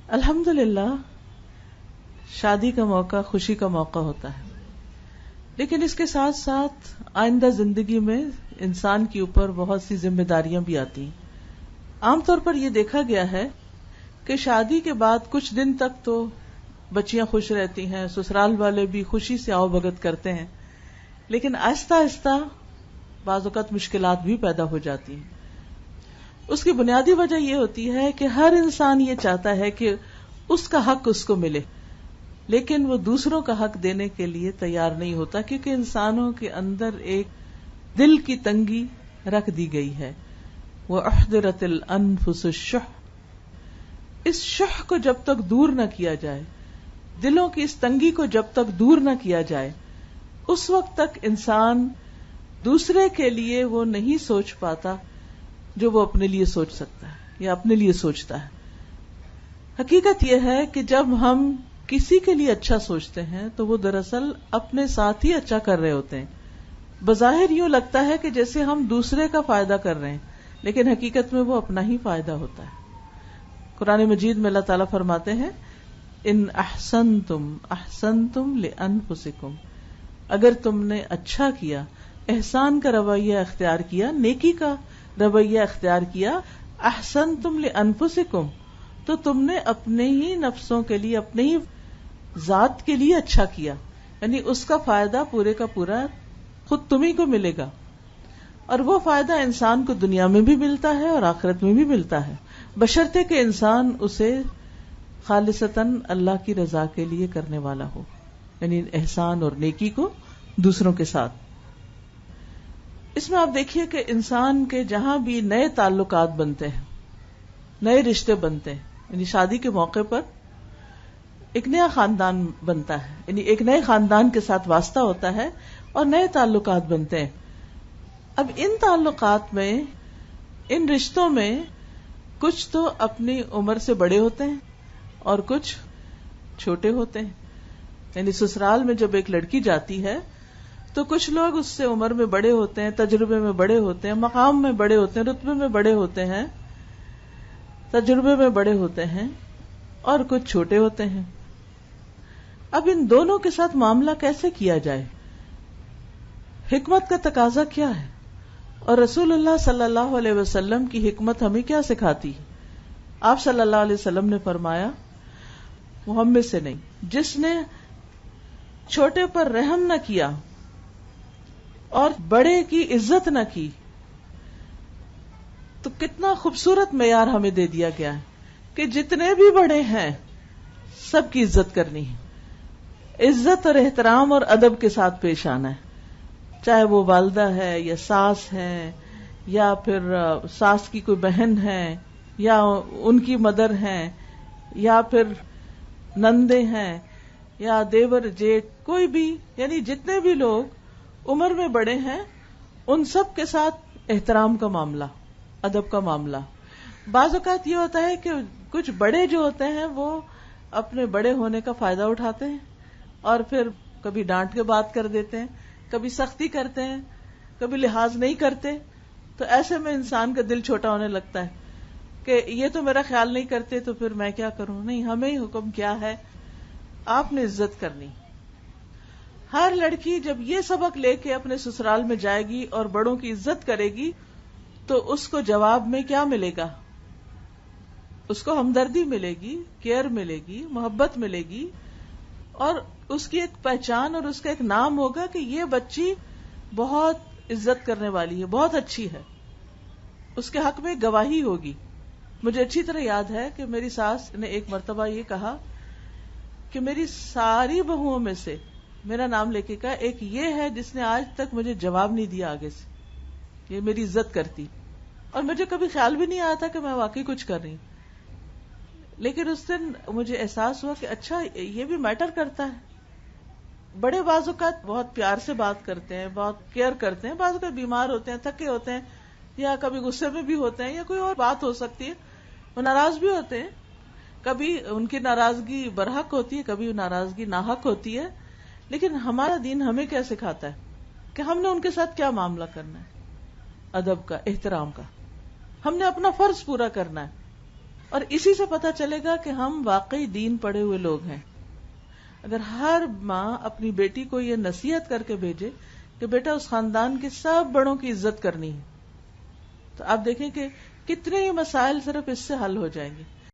الحمدللہ شادی کا موقع خوشی کا موقع ہوتا ہے، لیکن اس کے ساتھ ساتھ آئندہ زندگی میں انسان کے اوپر بہت سی ذمہ داریاں بھی آتی ہیں۔ عام طور پر یہ دیکھا گیا ہے کہ شادی کے بعد کچھ دن تک تو بچیاں خوش رہتی ہیں، سسرال والے بھی خوشی سے آؤ بھگت کرتے ہیں، لیکن آہستہ آہستہ بعض اوقات مشکلات بھی پیدا ہو جاتی ہیں۔ اس کی بنیادی وجہ یہ ہوتی ہے کہ ہر انسان یہ چاہتا ہے کہ اس کا حق اس کو ملے، لیکن وہ دوسروں کا حق دینے کے لیے تیار نہیں ہوتا، کیونکہ انسانوں کے اندر ایک دل کی تنگی رکھ دی گئی ہے۔ وَأُحْضِرَتِ الْأَنفُسُ الشُّحَّ، اس شح کو جب تک دور نہ کیا جائے، دلوں کی اس تنگی کو جب تک دور نہ کیا جائے، اس وقت تک انسان دوسرے کے لیے وہ نہیں سوچ پاتا جو وہ اپنے لیے سوچ سکتا ہے یا اپنے لیے سوچتا ہے۔ حقیقت یہ ہے کہ جب ہم کسی کے لیے اچھا سوچتے ہیں تو وہ دراصل اپنے ساتھ ہی اچھا کر رہے ہوتے ہیں۔ بظاہر یوں لگتا ہے کہ جیسے ہم دوسرے کا فائدہ کر رہے ہیں، لیکن حقیقت میں وہ اپنا ہی فائدہ ہوتا ہے۔ قرآن مجید میں اللہ تعالیٰ فرماتے ہیں ان احسنتم احسنتم لانفسکم، اگر تم نے اچھا کیا، احسان کا رویہ اختیار کیا، نیکی کا رویہ اختیار کیا، احسنتم لانفسکم، تو تم نے اپنے ہی نفسوں کے لیے، اپنے ہی ذات کے لیے اچھا کیا، یعنی اس کا فائدہ پورے کا پورا خود تمہیں کو ملے گا، اور وہ فائدہ انسان کو دنیا میں بھی ملتا ہے اور آخرت میں بھی ملتا ہے، بشرطے کہ انسان اسے خالصتاً اللہ کی رضا کے لیے کرنے والا ہو، یعنی احسان اور نیکی کو دوسروں کے ساتھ۔ اس میں آپ دیکھیے کہ انسان کے جہاں بھی نئے تعلقات بنتے ہیں، نئے رشتے بنتے ہیں، یعنی شادی کے موقع پر ایک نیا خاندان بنتا ہے، یعنی ایک نئے خاندان کے ساتھ واسطہ ہوتا ہے اور نئے تعلقات بنتے ہیں۔ اب ان تعلقات میں، ان رشتوں میں کچھ تو اپنی عمر سے بڑے ہوتے ہیں اور کچھ چھوٹے ہوتے ہیں، یعنی سسرال میں جب ایک لڑکی جاتی ہے تو کچھ لوگ اس سے عمر میں بڑے ہوتے ہیں، تجربے میں بڑے ہوتے ہیں، مقام میں بڑے ہوتے ہیں، رتبے میں بڑے ہوتے ہیں، تجربے میں بڑے ہوتے ہیں، اور کچھ چھوٹے ہوتے ہیں۔ اب ان دونوں کے ساتھ معاملہ کیسے کیا جائے؟ حکمت کا تقاضا کیا ہے، اور رسول اللہ صلی اللہ علیہ وسلم کی حکمت ہمیں کیا سکھاتی ہے؟ آپ صلی اللہ علیہ وسلم نے فرمایا محمد سے نہیں، جس نے چھوٹے پر رحم نہ کیا اور بڑے کی عزت نہ کی، تو کتنا خوبصورت معیار ہمیں دے دیا گیا ہے کہ جتنے بھی بڑے ہیں سب کی عزت کرنی ہے، عزت اور احترام اور ادب کے ساتھ پیش آنا ہے، چاہے وہ والدہ ہے یا ساس ہے یا پھر ساس کی کوئی بہن ہے یا ان کی مدر ہیں یا پھر نندے ہیں یا دیور جیٹ، کوئی بھی، یعنی جتنے بھی لوگ عمر میں بڑے ہیں ان سب کے ساتھ احترام کا معاملہ، ادب کا معاملہ۔ بعض اوقات یہ ہوتا ہے کہ کچھ بڑے جو ہوتے ہیں وہ اپنے بڑے ہونے کا فائدہ اٹھاتے ہیں اور پھر کبھی ڈانٹ کے بات کر دیتے ہیں، کبھی سختی کرتے ہیں، کبھی لحاظ نہیں کرتے، تو ایسے میں انسان کا دل چھوٹا ہونے لگتا ہے کہ یہ تو میرا خیال نہیں کرتے تو پھر میں کیا کروں۔ نہیں، ہمیں حکم کیا ہے، آپ نے عزت کرنی۔ ہر لڑکی جب یہ سبق لے کے اپنے سسرال میں جائے گی اور بڑوں کی عزت کرے گی تو اس کو جواب میں کیا ملے گا؟ اس کو ہمدردی ملے گی، کیئر ملے گی، محبت ملے گی، اور اس کی ایک پہچان اور اس کا ایک نام ہوگا کہ یہ بچی بہت عزت کرنے والی ہے، بہت اچھی ہے، اس کے حق میں گواہی ہوگی۔ مجھے اچھی طرح یاد ہے کہ میری ساس نے ایک مرتبہ یہ کہا کہ میری ساری بہوؤں میں سے میرا نام لے کے کہا ایک یہ ہے جس نے آج تک مجھے جواب نہیں دیا آگے سے، یہ میری عزت کرتی، اور مجھے کبھی خیال بھی نہیں آیا تھا کہ میں واقعی کچھ کر رہی ہوں، لیکن اس دن مجھے احساس ہوا کہ اچھا یہ بھی میٹر کرتا ہے۔ بڑے بعض اوقات بہت پیار سے بات کرتے ہیں، بہت کیئر کرتے ہیں، بعض اوقات بیمار ہوتے ہیں، تھکے ہوتے ہیں، یا کبھی غصے میں بھی ہوتے ہیں، یا کوئی اور بات ہو سکتی ہے، وہ ناراض بھی ہوتے ہیں، کبھی ان کی ناراضگی برحق ہوتی ہے، کبھی ناراضگی ناحق ہوتی ہے، لیکن ہمارا دین ہمیں کیا سکھاتا ہے کہ ہم نے ان کے ساتھ کیا معاملہ کرنا ہے، ادب کا، احترام کا، ہم نے اپنا فرض پورا کرنا ہے۔ اور اسی سے پتہ چلے گا کہ ہم واقعی دین پڑھے ہوئے لوگ ہیں. اگر ہر ماں اپنی بیٹی کو یہ نصیحت کر کے بھیجے کہ بیٹا اس خاندان کے سب بڑوں کی عزت کرنی ہے، تو آپ دیکھیں کہ کتنے ہی مسائل صرف اس سے حل ہو جائیں گے.